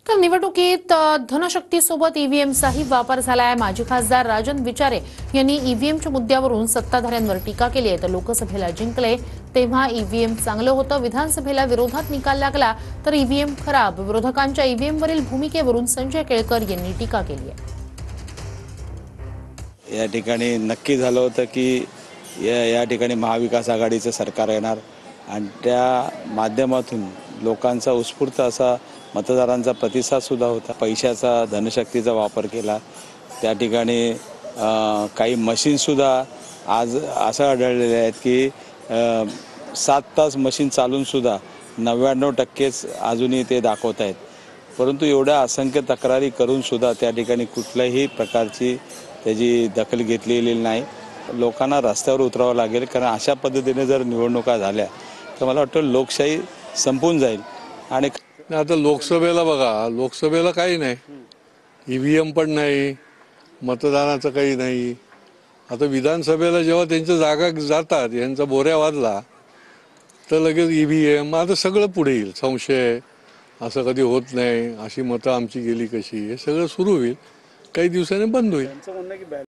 तर निवडणुकीत धनशक्तीसोबत ईव्हीएमचाही वापर झालाय। माजी खासदार राजन विचारे यांनी ईव्हीएमच्या मुद्द्यावरून सत्ताधाऱ्यांवर टीका केली आहे। तर लोकसभेला जिंकले तेव्हा ईव्हीएम चांगलं होतं, विधानसभेला विरोधात निकाल लागला तर ईव्हीएम खराब। विरोधकांच्या ईव्हीएमवरील भूमिकेवरून संजय केळकर यांनी टीका केली आहे। या ठिकाणी नक्की झालं होतं की या ठिकाणी महाविकास आघाडीचं सरकार येणार आणि त्या माध्यमातून लोकांचा उत्स्फूर्त असा मतदारांचा प्रतिसाद सुद्धा होता। पैशाचा धनशक्तीचा वापर केला। त्या ठिकाणी काही मशीनसुद्धा आज असं आढळलेले आहेत की 7 तास मशीन चालूनसुद्धा 99%च अजूनही ते दाखवत आहेत। परंतु एवढ्या असंख्य तक्रारी करूनसुद्धा त्या ठिकाणी कुठल्याही प्रकारची त्याची दखल घेतलेली नाही। लोकांना रस्त्यावर उतरावं लागेल, कारण अशा पद्धतीने जर निवडणुका झाल्या तर मला वाटतं लोकशाही संपून जाईल। आणि आता लोकसभेला बघा, लोकसभेला काही नाही, ईव्हीएम पण नाही, मतदानाचं काही नाही। आता विधानसभेला जेव्हा त्यांच्या जागा जातात, यांचा बोऱ्या वाजला तर लगेच ईव्हीएम, आता सगळं पुढे येईल। संशय असं कधी होत नाही, अशी मतं आमची गेली कशी, हे सगळं सुरू होईल, काही दिवसांनी बंद होईल।